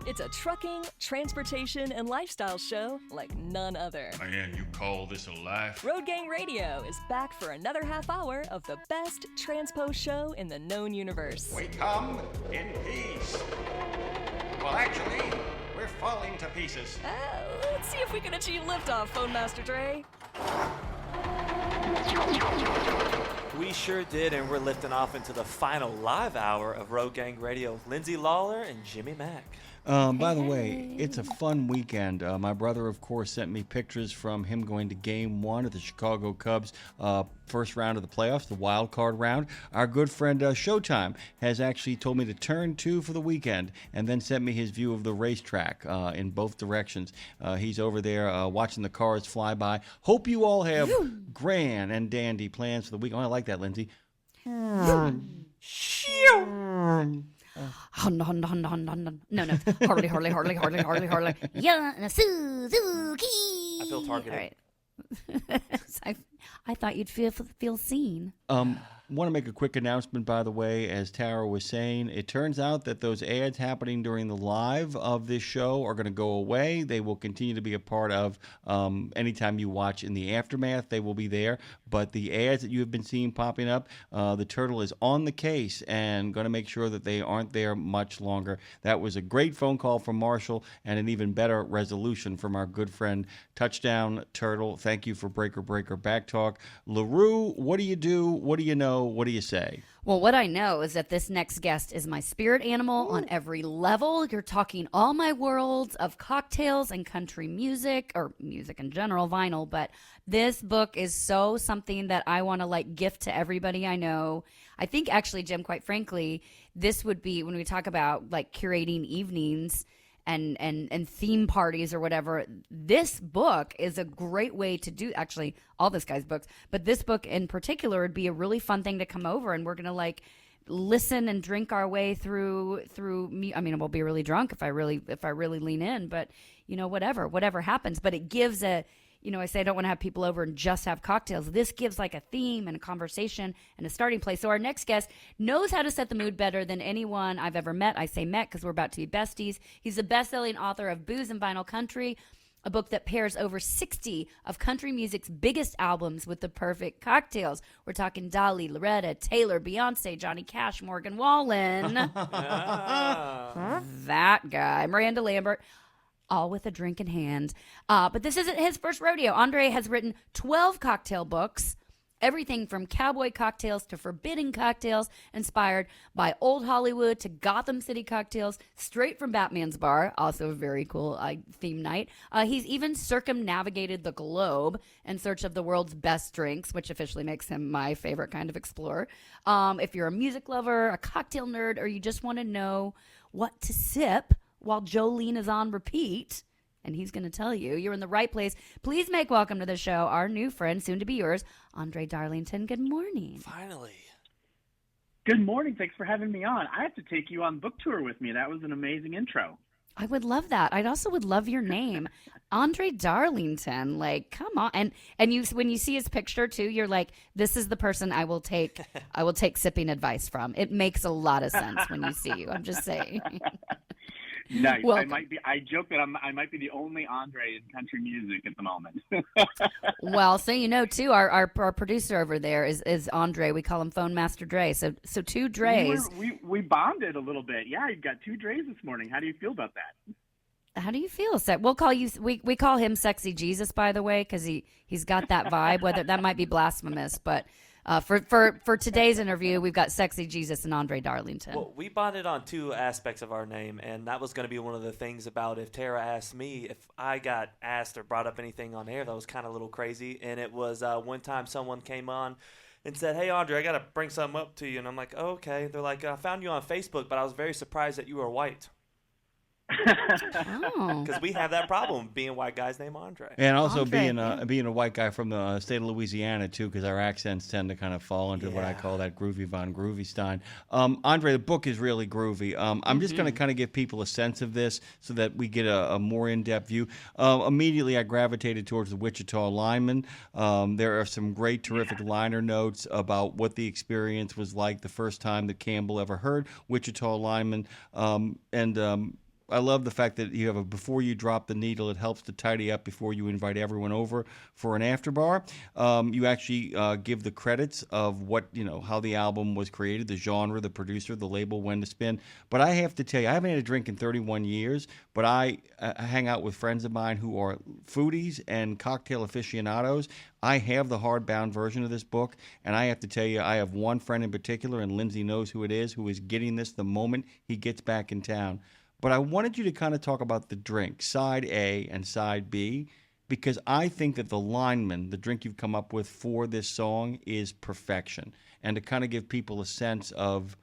It's a trucking, transportation, and lifestyle show like none other. Man, you call this a life? Road Gang Radio is back for another half hour of the best transpo show in the known universe. We come in peace. Well, actually, we're falling to pieces. Let's see if we can achieve liftoff, Phone Master Dre. We sure did, and we're lifting off into the final live hour of Road Gang Radio with Lindsay Lawler and Jimmy Mack. By the way, it's a fun weekend. My brother, of course, sent me pictures from him going to Game 1 of the Chicago Cubs first round of the playoffs, the wild card round. Our good friend Showtime has actually told me to turn 2 for the weekend and then sent me his view of the racetrack in both directions. He's over there watching the cars fly by. Hope you all have grand and dandy plans for the week. Oh, I like that, Lindsay. No. Harley. Yeah, Suzuki. I feel targeted. All right. I thought you'd feel seen. Want to make a quick announcement, by the way, as Tara was saying. It turns out that those ads happening during the live of this show are going to go away. They will continue to be a part of anytime you watch in the aftermath. They will be there. But the ads that you have been seeing popping up, the Turtle is on the case and going to make sure that they aren't there much longer. That was a great phone call from Marshall and an even better resolution from our good friend Touchdown Turtle. Thank you for Breaker Back Talk. LaRue, what do you do? What do you know? What do you say? Well, what I know is that this next guest is my spirit animal on every level. You're talking all my worlds of cocktails and country music, or music in general, vinyl. But this book is so something that I want to gift to everybody I know. I think actually, Jim, quite frankly, this would be when we talk about curating evenings and theme parties or whatever. This book is a great way to do, actually, all this guy's books, but this book in particular would be a really fun thing to come over, and we're going to listen and drink our way through I mean, we'll be really drunk if I really lean in, but whatever happens. But it gives I say I don't want to have people over and just have cocktails. This gives a theme and a conversation and a starting place. So our next guest knows how to set the mood better than anyone I've ever met. I say met because we're about to be besties. He's the best-selling author of Booze and Vinyl Country, a book that pairs over 60 of country music's biggest albums with the perfect cocktails. We're talking Dolly, Loretta, Taylor, Beyoncé, Johnny Cash, Morgan Wallen. That guy. Miranda Lambert. All with a drink in hand. But this isn't his first rodeo. André has written 12 cocktail books, everything from cowboy cocktails to forbidden cocktails, inspired by old Hollywood to Gotham City cocktails, straight from Batman's bar, also a very cool theme night. He's even circumnavigated the globe in search of the world's best drinks, which officially makes him my favorite kind of explorer. If you're a music lover, a cocktail nerd, or you just want to know what to sip while Jolene is on repeat, and he's going to tell you, you're in the right place. Please make welcome to the show our new friend, soon to be yours, André Darlington. Good morning. Finally. Good morning. Thanks for having me on. I have to take you on book tour with me. That was an amazing intro. I would love that. I also would love your name, André Darlington. Come on, and you, when you see his picture too, you're like, this is the person I will take sipping advice from. It makes a lot of sense when you see you. I'm just saying. Nice. I joke that I might be the only Andre in country music at the moment. Well, so too, our producer over there is Andre. We call him Phone Master Dre. So two Dre's. We bonded a little bit. Yeah, you got 2 Dre's this morning. How do you feel about that? How do you feel? We'll call you. We call him Sexy Jesus, by the way, because he's got that vibe. Whether that might be blasphemous, but. For today's interview, we've got Sexy Jesus and André Darlington. Well, we bonded on 2 aspects of our name, and that was going to be one of the things about if Tara asked me if I got asked or brought up anything on air that was kind of a little crazy. And it was one time someone came on and said, "Hey, André, I got to bring something up to you." And I'm like, "Oh, okay." They're like, "I found you on Facebook, but I was very surprised that you were white." Because we have that problem being white guys named Andre, and also being a white guy from the state of Louisiana too, because our accents tend to kind of fall into what I call that groovy von groovy stein. Andre, the book is really groovy. I'm just going to kind of give people a sense of this so that we get a more in-depth view. Immediately, I gravitated towards the Wichita lineman. There are some great, terrific liner notes about what the experience was like the first time that Campbell ever heard Wichita lineman, and I love the fact that you have a before you drop the needle. It helps to tidy up before you invite everyone over for an after bar. You actually give the credits of what, how the album was created, the genre, the producer, the label, when to spin. But I have to tell you, I haven't had a drink in 31 years, but I hang out with friends of mine who are foodies and cocktail aficionados. I have the hardbound version of this book, and I have to tell you, I have one friend in particular, and Lindsay knows who it is, who is getting this the moment he gets back in town. But I wanted you to kind of talk about the drink, side A and side B, because I think that the lineman, the drink you've come up with for this song, is perfection. And to kind of give people a sense of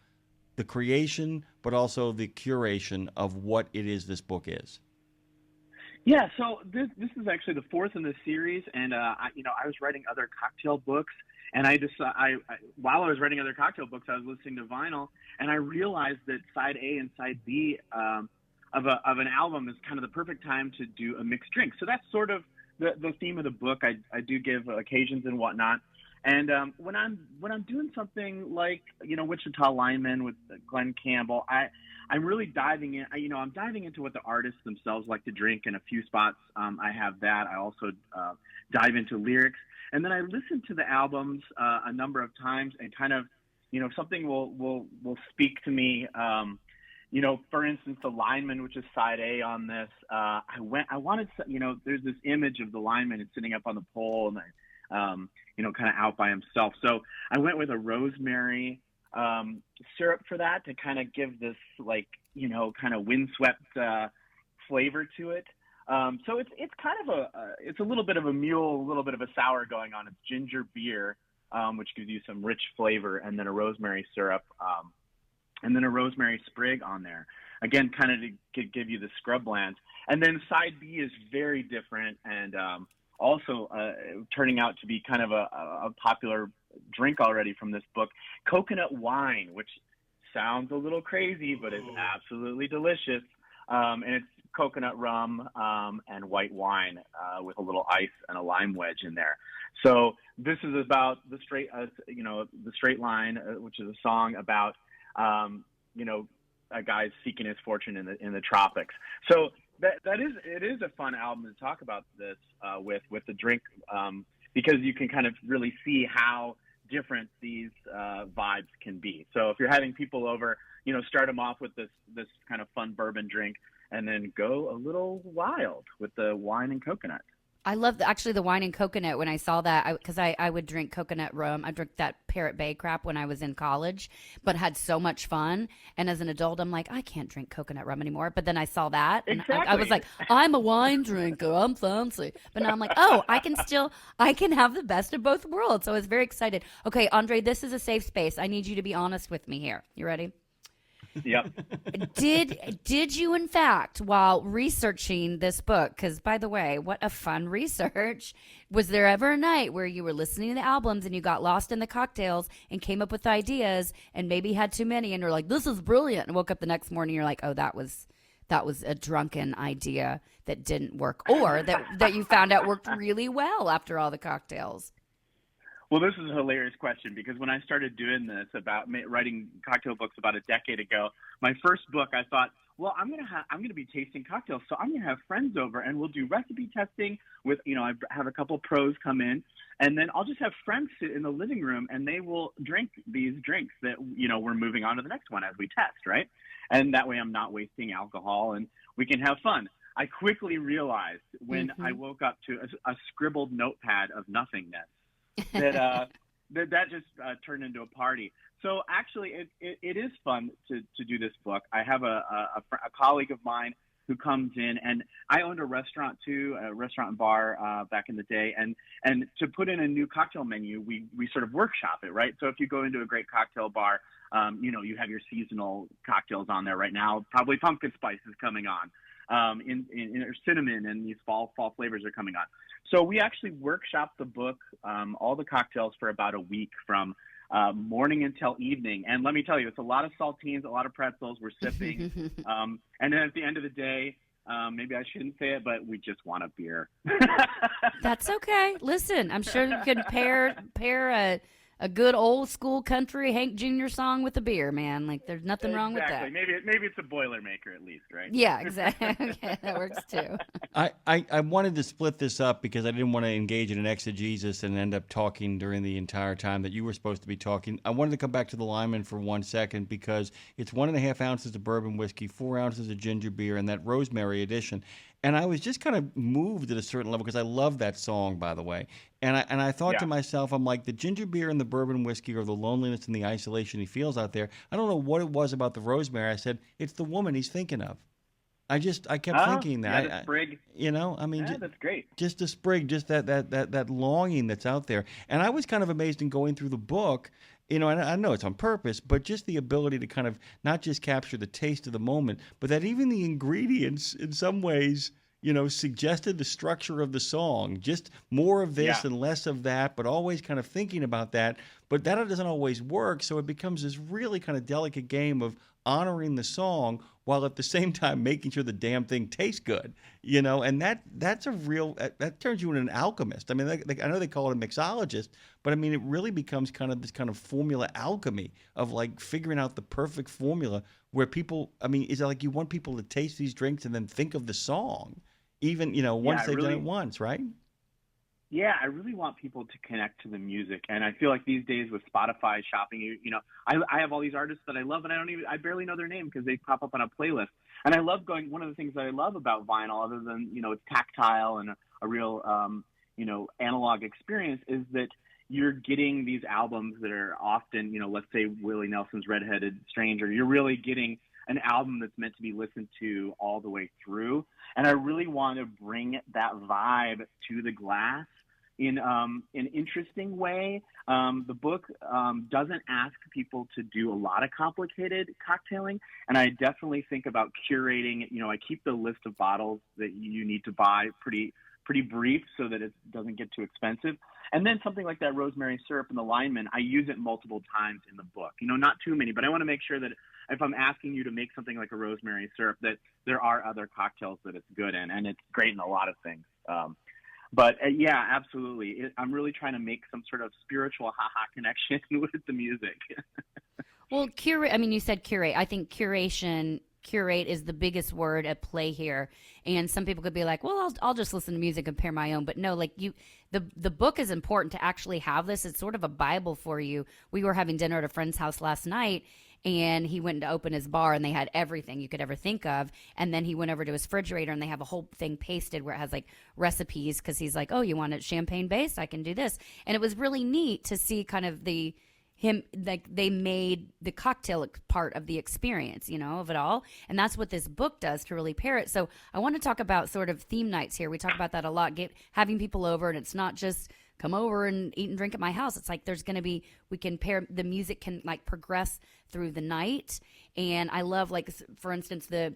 the creation, but also the curation of what it is this book is. Yeah, so this is actually the fourth in the series, and I was writing other cocktail books, and while I was writing other cocktail books, I was listening to vinyl, and I realized that side A and side B of an album is kind of the perfect time to do a mixed drink. So that's sort of the theme of the book. I do give occasions and whatnot, and when I'm doing something like Wichita Lineman with Glenn Campbell, I'm really diving in. I'm diving into what the artists themselves like to drink. In a few spots, I have that. I also dive into lyrics, and then I listen to the albums a number of times, and kind of, something will speak to me. For instance, the lineman, which is side A on this. I wanted, there's this image of the lineman is sitting up on the pole and kind of out by himself. So I went with a rosemary syrup for that to kind of give this kind of windswept flavor to it. So it's kind of it's a little bit of a mule, a little bit of a sour going on. It's ginger beer, which gives you some rich flavor, and then a rosemary syrup, and then a rosemary sprig on there. Again, kind of to give you the scrublands. And then side B is very different, and also turning out to be kind of a popular drink already from this book, coconut wine, which sounds a little crazy, but it's absolutely delicious. And it's coconut rum and white wine with a little ice and a lime wedge in there. So this is about the Straight Line, which is a song about a guy seeking his fortune in the tropics. So it is a fun album to talk about this with the drink, because you can kind of really see how different these vibes can be. So if you're having people over, start them off with this kind of fun bourbon drink, and then go a little wild with the wine and coconut. I love the wine and coconut. When I saw that, because I would drink coconut rum. I drank that Parrot Bay crap when I was in college, but had so much fun. And as an adult, I'm like, I can't drink coconut rum anymore. But then I saw that, and exactly. I was like, I'm a wine drinker. I'm fancy. But now I'm like, oh, I can have the best of both worlds. So I was very excited. Okay, Andre, this is a safe space. I need you to be honest with me here. You ready? Yep. Did you, in fact, while researching this book, because, by the way, what a fun research, was there ever a night where you were listening to the albums and you got lost in the cocktails and came up with ideas and maybe had too many and you're like, this is brilliant, and woke up the next morning and you're like, oh, that was a drunken idea that didn't work, or that you found out worked really well after all the cocktails? Well, this is a hilarious question, because when I started doing this about writing cocktail books about a decade ago, my first book, I thought, well, I'm going to be tasting cocktails, so I'm going to have friends over and we'll do recipe testing with, I have a couple pros come in, and then I'll just have friends sit in the living room and they will drink these drinks that, we're moving on to the next one as we test, right? And that way I'm not wasting alcohol and we can have fun. I quickly realized when I woke up to a scribbled notepad of nothingness, that just turned into a party. So actually, it is fun to do this book. I have a colleague of mine who comes in, and I owned a restaurant too, a restaurant and bar back in the day, and to put in a new cocktail menu, we sort of workshop it, right? So if you go into a great cocktail bar, you have your seasonal cocktails on there right now. Probably pumpkin spice is coming on, in cinnamon, and these fall flavors are coming on. So we actually workshopped the book, all the cocktails, for about a week, from morning until evening. And let me tell you, it's a lot of saltines, a lot of pretzels we're sipping. And then at the end of the day, maybe I shouldn't say it, but we just want a beer. That's okay. Listen, I'm sure you could pair a good old school country Hank Jr. song with a beer, man. Like, there's nothing wrong with that. Maybe it's a Boilermaker at least, right? Yeah, exactly. Okay, that works too. I wanted to split this up because I didn't want to engage in an exegesis and end up talking during the entire time that you were supposed to be talking. I wanted to come back to the Lyman for 1 second because it's 1.5 ounces of bourbon whiskey, 4 ounces of ginger beer, and that rosemary edition. And I was just kind of moved at a certain level because I love that song, by the way. And I thought to myself, I'm like, the ginger beer and the bourbon whiskey or the loneliness and the isolation he feels out there, I don't know what it was about the rosemary. I said, it's the woman he's thinking of. I kept thinking that. Yeah, the sprig. That's great. Just a sprig, just that longing that's out there. And I was kind of amazed in going through the book, and I know it's on purpose, but just the ability to kind of not just capture the taste of the moment, but that even the ingredients in some ways, suggested the structure of the song. Just more of this and less of that, but always kind of thinking about that. But that doesn't always work, so it becomes this really kind of delicate game of honoring the song while at the same time making sure the damn thing tastes good, and that's a real, that turns you into an alchemist. I mean, I know they call it a mixologist, but I mean, it really becomes kind of this kind of formula alchemy of like figuring out the perfect formula where people, is it like you want people to taste these drinks and then think of the song, even, once they've done it once, right? Yeah, I really want people to connect to the music, and I feel like these days with Spotify shopping, I have all these artists that I love, and I barely know their name because they pop up on a playlist. And I love going. One of the things that I love about vinyl, other than it's tactile and a real analog experience, is that you're getting these albums that are often, let's say Willie Nelson's Red-Headed Stranger. You're really getting an album that's meant to be listened to all the way through. And I really want to bring that vibe to the glass in an interesting way. The book doesn't ask people to do a lot of complicated cocktailing, and I definitely think about curating. I keep the list of bottles that you need to buy pretty brief so that it doesn't get too expensive. And then something like that rosemary syrup and the Lyman, I use it multiple times in the book. Not too many, but I want to make sure that if I'm asking you to make something like a rosemary syrup, that there are other cocktails that it's good in, and it's great in a lot of things. But yeah, absolutely. I'm really trying to make some sort of spiritual ha-ha connection with the music. Well, curate, you said curate. I think curate is the biggest word at play here. And some people could be like, well, I'll just listen to music and pair my own. But no, like the book is important to actually have this. It's sort of a Bible for you. We were having dinner at a friend's house last night, and he went to open his bar, and they had everything you could ever think of. And then he went over to his refrigerator, and they have a whole thing pasted where it has like recipes, because he's like, oh, you want it champagne based? I can do this. And it was really neat to see kind of they made the cocktail part of the experience, of it all. And that's what this book does to really pair it. So I want to talk about sort of theme nights here. We talk about that a lot, having people over, and it's not just come over and eat and drink at my house. It's like there's going to be, we can pair, the music can like progress through the night. And I love, like, for instance, the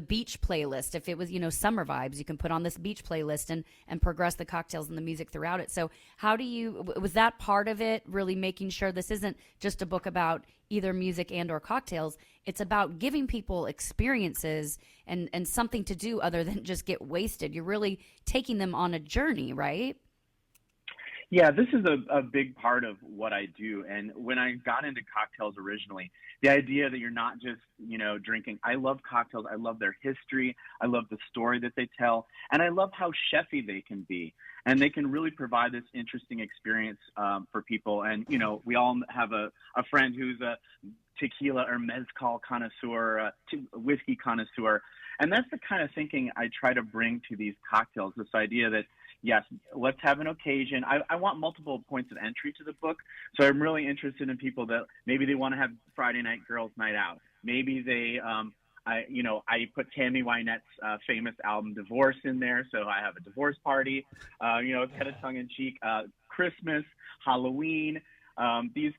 beach playlist. If it was, summer vibes, you can put on this beach playlist and progress the cocktails and the music throughout it. So was that part of it, really making sure this isn't just a book about either music and or cocktails? It's about giving people experiences and something to do other than just get wasted. You're really taking them on a journey, right? Yeah, this is a big part of what I do. And when I got into cocktails originally, the idea that you're not just, drinking. I love cocktails. I love their history. I love the story that they tell. And I love how chefy they can be. And they can really provide this interesting experience for people. And, we all have a friend who's a tequila or mezcal connoisseur, whiskey connoisseur. And that's the kind of thinking I try to bring to these cocktails, this idea that, yes, let's have an occasion. I want multiple points of entry to the book. So I'm really interested in people that maybe they want to have Friday night girls night out. Maybe they, I put Tammy Wynette's famous album Divorce in there. So I have a divorce party, it's kind of tongue in cheek, Christmas, Halloween, these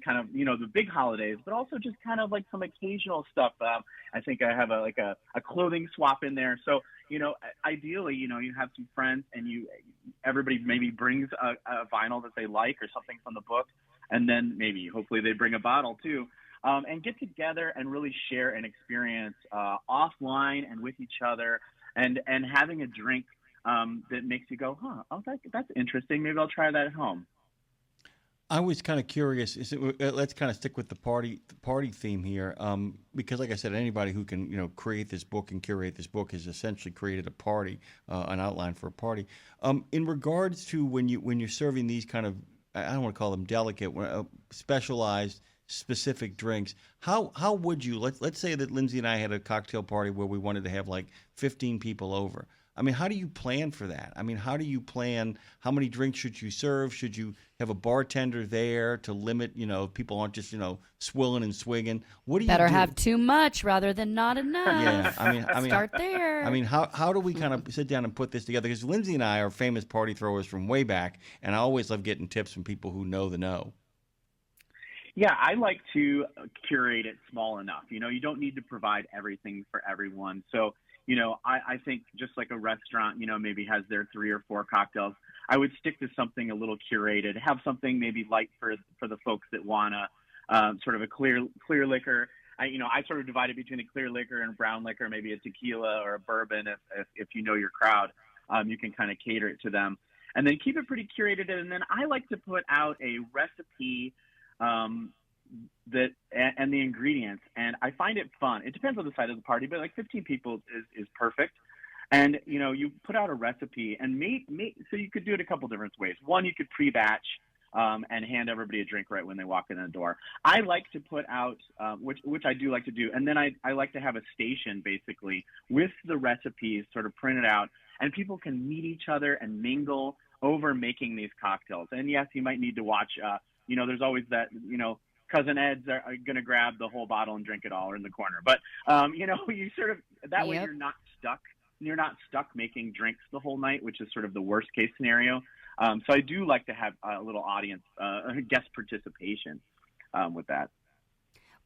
kind of, the big holidays, but also just kind of like some occasional stuff. I think I have a clothing swap in there. So, ideally, you have some friends and everybody maybe brings a vinyl that they like or something from the book. And then maybe hopefully they bring a bottle too, and get together and really share an experience offline and with each other, and having a drink that makes you go, that's interesting. Maybe I'll try that at home. I was kind of curious. Let's kind of stick with the party theme here, because, like I said, anybody who can create this book and curate this book has essentially created a party, an outline for a party. In regards to when you're serving these kind of, I don't want to call them delicate, specialized, specific drinks, how would you let's say that Lindsay and I had a cocktail party where we wanted to have like 15 people over. I mean, how do you plan for that? I mean, how do you plan? How many drinks should you serve? Should you have a bartender there to limit, people aren't just, swilling and swigging? What do you Better do? have too much rather than not enough. Yeah, I mean, Start there. I mean, how do we kind of sit down and put this together? Because Lindsay and I are famous party throwers from way back, and I always love getting tips from people who know the know. Yeah, I like to curate it small enough. You don't need to provide everything for everyone. So, I think just like a restaurant, maybe has their 3 or 4 cocktails, I would stick to something a little curated, have something maybe light for the folks that want sort of a clear liquor. I sort of divide it between a clear liquor and brown liquor, maybe a tequila or a bourbon. If you know your crowd, you can kind of cater it to them, and then keep it pretty curated. And then I like to put out a recipe and the ingredients, and I find it fun. It depends on the size of the party, but like 15 people is perfect. And you put out a recipe, and so you could do it a couple different ways. One, you could pre-batch and hand everybody a drink right when they walk in the door. I like to put out, which I do like to do, and then I like to have a station basically with the recipes sort of printed out, and people can meet each other and mingle over making these cocktails. And yes, you might need to watch. There's always that. Cousin Ed's are going to grab the whole bottle and drink it all, or in the corner. But you sort of that way you're not stuck. You're not stuck making drinks the whole night, which is sort of the worst case scenario. So I do like to have a little audience, guest participation with that.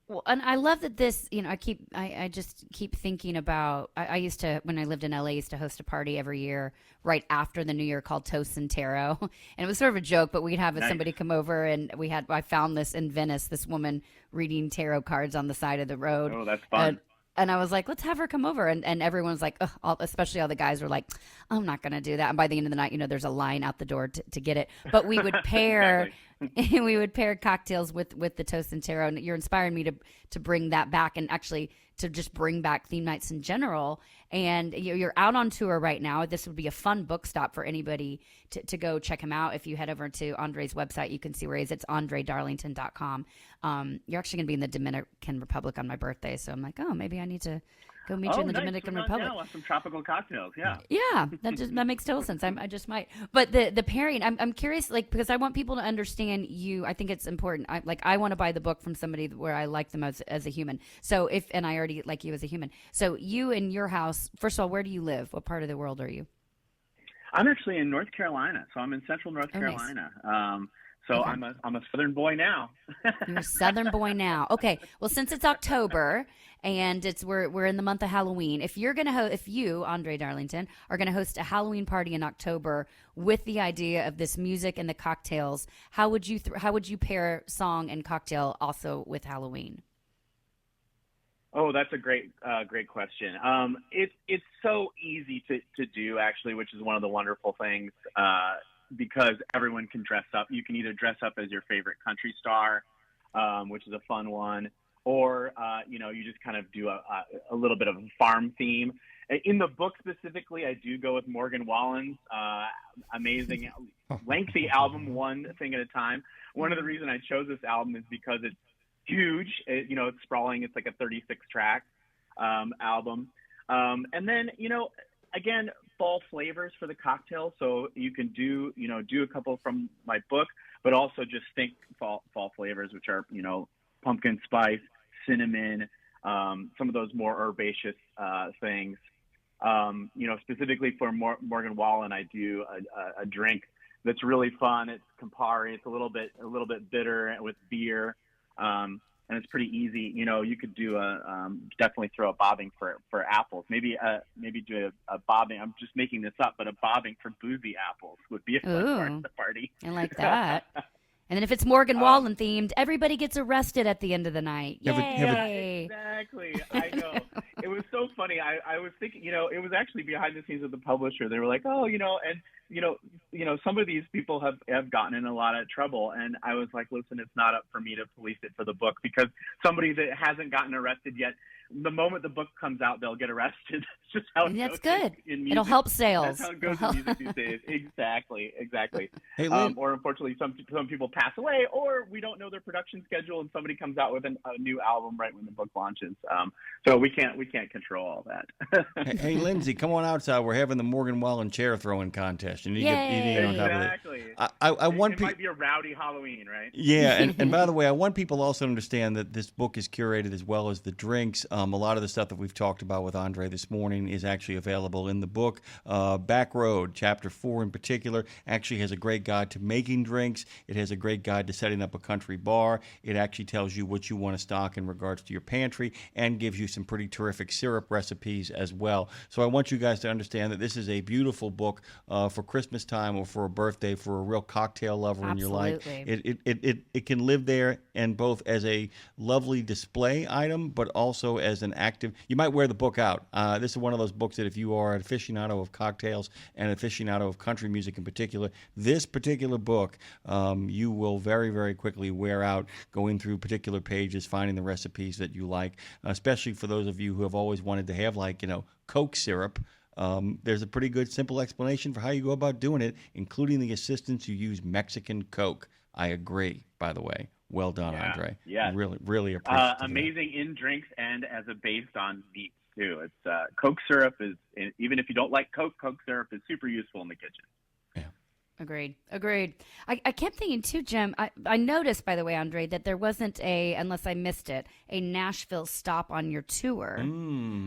Well, and I love that this, I just keep thinking about, I used to, when I lived in LA, I used to host a party every year right after the New Year called Toast and Tarot. And it was sort of a joke, but we'd have somebody come over, and I found this in Venice, this woman reading tarot cards on the side of the road. Oh, that's fun. And I was like, let's have her come over. And everyone's like, especially all the guys were like, I'm not going to do that. And by the end of the night, there's a line out the door to get it. But we would pair we would pair cocktails with the Toast and Tarot. And you're inspiring me to bring that back, and actually to just bring back theme nights in general. And you're out on tour right now. This would be a fun book stop for anybody to go check him out. If you head over to Andre's website, you can see where he is. It's andredarlington.com. You're actually going to be in the Dominican Republic on my birthday, so I'm like, maybe I need to go meet you in the Dominican Republic. Yeah, some tropical cocktails. Yeah. Yeah, that makes total sense. I just might. But the pairing, I'm curious, because I want people to understand you. I think it's important. I want to buy the book from somebody where I like them as a human. So and I already like you as a human. So you in your house, first of all, where do you live? What part of the world are you? I'm actually in North Carolina, so I'm in central North Carolina. Nice. So okay. I'm a Southern boy now. You're a Southern boy now. Okay. Well, since it's October and we're in the month of Halloween, if you, André Darlington, are going to host a Halloween party in October with the idea of this music and the cocktails, how would you pair song and cocktail also with Halloween? Oh, that's a great question. It's so easy to do, actually, which is one of the wonderful things. Because everyone can dress up. You can either dress up as your favorite country star, which is a fun one, or you just kind of do a little bit of a farm theme. In the book specifically, I do go with Morgan Wallen's amazing, lengthy album, One Thing at a Time. One of the reasons I chose this album is because it's huge. It's sprawling. It's like a 36-track album. And then, again, fall flavors for the cocktail. So you can do a couple from my book, but also just think fall flavors, which are, pumpkin spice, cinnamon, some of those more herbaceous things. Specifically for Morgan Wallen, I do a drink that's really fun. It's Campari. It's a little bit bitter with beer. And it's pretty easy. You could do definitely throw a bobbing for apples. Maybe do a bobbing. I'm just making this up, but a bobbing for boozy apples would be a fun part of the party. I like that. And then if it's Morgan Wallen themed, everybody gets arrested at the end of the night. Yay! Exactly. I know. It was so funny. I was thinking, it was actually behind the scenes of the publisher. They were like, some of these people have gotten in a lot of trouble, and I was like, listen, it's not up for me to police it for the book, because somebody that hasn't gotten arrested yet, the moment the book comes out, they'll get arrested. It's just how it And that's goes good. in music. It'll help sales. That's how it goes in music these days. Exactly. Hey, Lynn. Or unfortunately, some people pass away, or we don't know their production schedule, and somebody comes out with a new album right when the book launches. So we can't control all that. Hey, Lindsay, come on outside. We're having the Morgan Wallen chair throwing contest. You need to get on top of it. Exactly. I want it might be a rowdy Halloween, right? Yeah, and by the way, I want people also to understand that this book is curated as well as the drinks. A lot of the stuff that we've talked about with André this morning is actually available in the book. Back Road, Chapter 4 in particular, actually has a great guide to making drinks. It has a great guide to setting up a country bar. It actually tells you what you want to stock in regards to your pantry and gives you some pretty terrific syrup recipes as well. So I want you guys to understand that this is a beautiful book for Christmas time or for a birthday, for a real cocktail lover in your life. It can live there, and both as a lovely display item, but also as an active. You might wear the book out. This is one of those books that if you are an aficionado of cocktails and an aficionado of country music in particular, this particular book you will very, very quickly wear out going through particular pages, finding the recipes that you like, especially for those of you who have always wanted to have, like, Coke syrup. There's a pretty good, simple explanation for how you go about doing it, including the assistance. You use Mexican Coke. I agree, by the way. Well done, André. Yeah. Really, really appreciate it. Amazing in drinks and as a base on meats, too. It's Coke syrup is, even if you don't like Coke syrup is super useful in the kitchen. Agreed. I kept thinking too, Jim, I noticed, by the way, André, that there wasn't unless I missed it, a Nashville stop on your tour,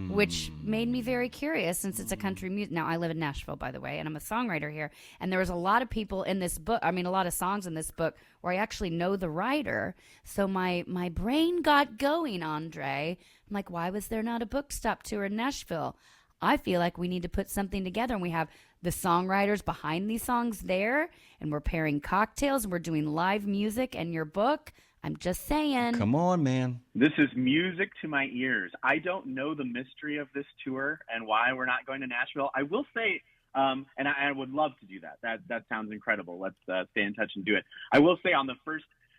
which made me very curious since it's a country music. Now, I live in Nashville, by the way, and I'm a songwriter here. And there was a lot of people in this book, a lot of songs in this book where I actually know the writer. So my brain got going, André. I'm like, why was there not a book stop tour in Nashville? I feel like we need to put something together, and we have the songwriters behind these songs there, and we're pairing cocktails, and we're doing live music and your book. I'm just saying. Come on, man. This is music to my ears. I don't know the mystery of this tour and why we're not going to Nashville. I will say, and I would love to do that. That sounds incredible. Let's stay in touch and do it. I will say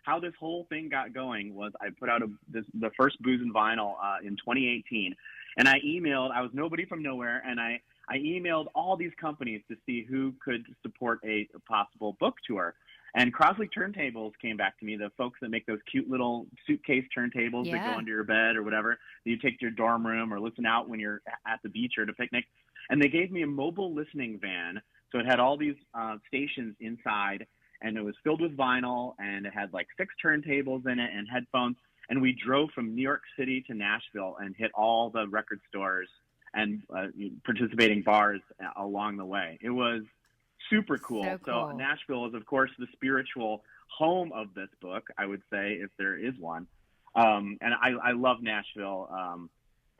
how this whole thing got going was I put out the first Booze and Vinyl in 2018, and I was nobody from nowhere, and I emailed all these companies to see who could support a possible book tour. And Crosley Turntables came back to me, the folks that make those cute little suitcase turntables that go under your bed or whatever, that you take to your dorm room or listen out when you're at the beach or at a picnic. And they gave me a mobile listening van. So it had all these stations inside, and it was filled with vinyl, and it had like 6 turntables in it and headphones. And we drove from New York City to Nashville and hit all the record stores and participating bars along the way. It was super cool. So Nashville is, of course, the spiritual home of this book, I would say, if there is one. And I love Nashville.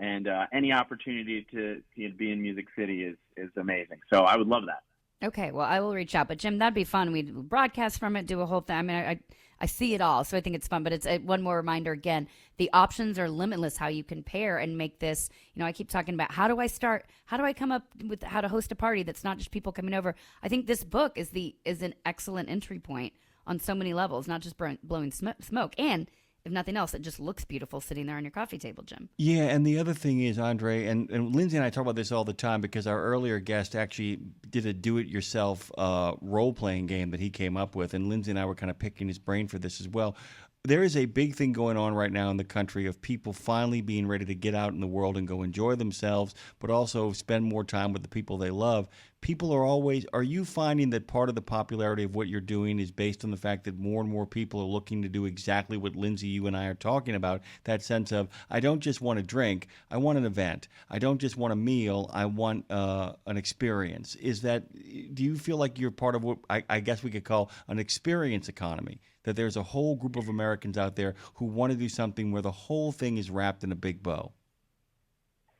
And any opportunity to be in Music City is amazing. So I would love that. Okay, well, I will reach out. But, Jim, that'd be fun. We'd broadcast from it, do a whole thing. I mean, I see it all, so I think it's fun. But it's one more reminder, again, the options are limitless, how you can pair and make this. I keep talking about how do I start, how do I come up with how to host a party that's not just people coming over. I think this book is an excellent entry point on so many levels, not just blowing smoke. And if nothing else, it just looks beautiful sitting there on your coffee table, Jim. Yeah, and the other thing is, André, and Lindsay and I talk about this all the time because our earlier guest actually did a do-it-yourself role-playing game that he came up with, and Lindsay and I were kind of picking his brain for this as well. There is a big thing going on right now in the country of people finally being ready to get out in the world and go enjoy themselves, but also spend more time with the people they love. People are you finding that part of the popularity of what you're doing is based on the fact that more and more people are looking to do exactly what Lindsay, you and I are talking about, that sense of, I don't just want a drink, I want an event. I don't just want a meal, I want an experience. Do you feel like you're part of what I guess we could call an experience economy? That there's a whole group of Americans out there who want to do something where the whole thing is wrapped in a big bow.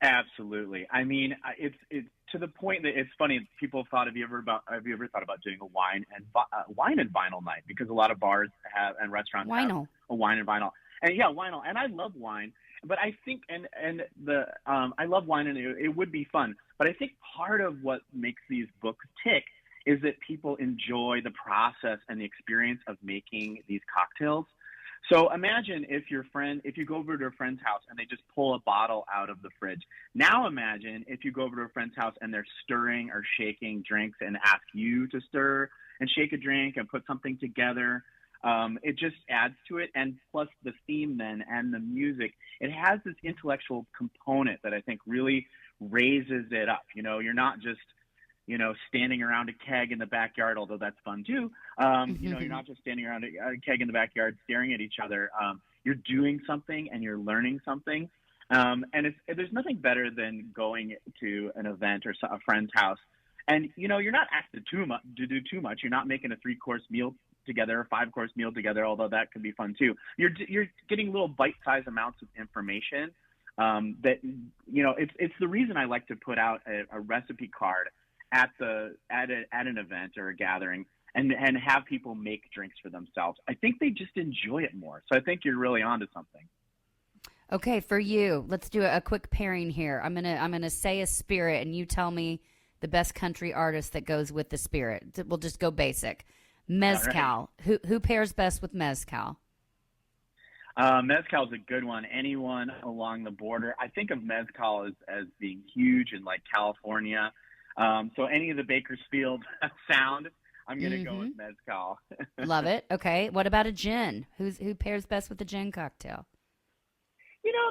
Absolutely. I mean, it's to the point that it's funny. People thought, have you ever thought about doing a wine and vinyl night? Because a lot of bars and restaurants have a wine and vinyl. And vinyl. And I love wine, but I think I love wine, and it would be fun. But I think part of what makes these books tick is that people enjoy the process and the experience of making these cocktails. So imagine if you go over to a friend's house and they just pull a bottle out of the fridge. Now imagine if you go over to a friend's house and they're stirring or shaking drinks and ask you to stir and shake a drink and put something together. It just adds to it. And plus the theme then and the music, it has this intellectual component that I think really raises it up. You're not just, standing around a keg in the backyard, although that's fun too. You're not just standing around a keg in the backyard staring at each other. You're doing something and you're learning something. And there's nothing better than going to an event or a friend's house. And, you're not asked to do too much. You're not making a 3-course meal together, a 5-course meal together, although that could be fun too. You're getting little bite-sized amounts of information that, it's the reason I like to put out a recipe card at an event or a gathering and have people make drinks for themselves. I think they just enjoy it more. So I think you're really onto something. Okay, for you, let's do a quick pairing here. I'm gonna say a spirit, and you tell me the best country artist that goes with the spirit. We'll just go basic. Mezcal. Right. Who pairs best with mezcal? Mezcal is a good one. Anyone along the border. I think of mezcal as being huge in like California. So any of the Bakersfield sound, I'm going to go with mezcal. Love it. Okay. What about a gin? Who pairs best with the gin cocktail?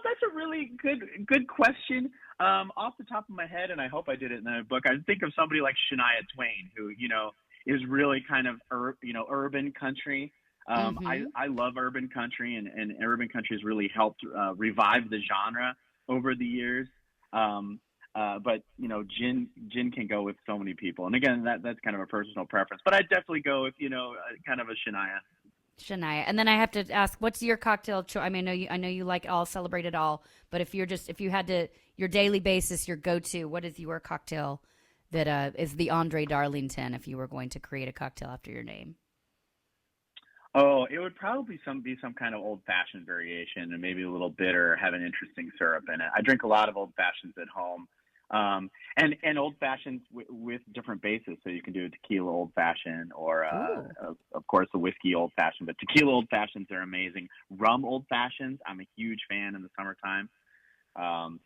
That's a really good question. Off the top of my head, and I hope I did it in the book, I think of somebody like Shania Twain, who, is really kind of, urban country. I love urban country, and urban country has really helped revive the genre over the years. But gin can go with so many people, and again, that's kind of a personal preference. But I'd definitely go with kind of a Shania. And then I have to ask, what's your cocktail choice? I mean, I know you like all, celebrate it all, but if you had to, your daily basis, your go-to, what is your cocktail that is the André Darlington if you were going to create a cocktail after your name? Oh, it would probably be some kind of old-fashioned variation, and maybe a little bitter, have an interesting syrup in it. I drink a lot of old-fashions at home. And old fashions with different bases. So you can do a tequila old fashioned or, of course, a whiskey old fashioned. But tequila old fashions are amazing. Rum old fashions, I'm a huge fan in the summertime.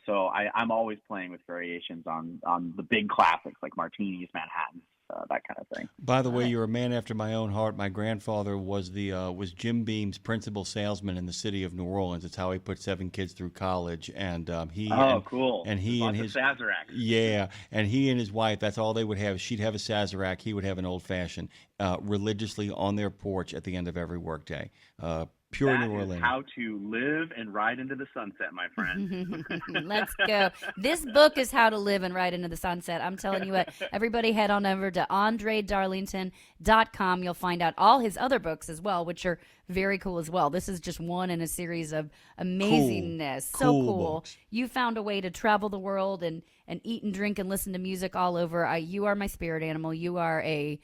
So I'm always playing with variations on the big classics like martinis, Manhattans, that kind of thing. By the way, you're a man after my own heart. My grandfather was Jim Beam's principal salesman in the city of New Orleans. It's how he put 7 kids through college, and cool. And he and his Sazerac. Yeah, and he and his wife. That's all they would have. She'd have a Sazerac. He would have an old fashioned, religiously on their porch at the end of every workday. Pure New Orleans. That is how to live and ride into the sunset, my friend. Let's go. This book is how to live and ride into the sunset. I'm telling you what, everybody head on over to andredarlington.com. You'll find out all his other books as well, which are very cool as well. This is just one in a series of amazingness. Cool So cool. books. You found a way to travel the world and eat and drink and listen to music all over. You are my spirit animal. You are an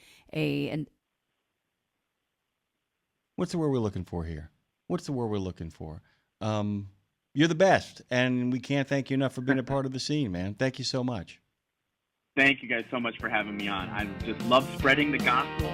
What's the word we're looking for here? What's the word we're looking for? You're the best, and we can't thank you enough for being a part of the scene, man. Thank you so much. Thank you guys so much for having me on. I just love spreading the gospel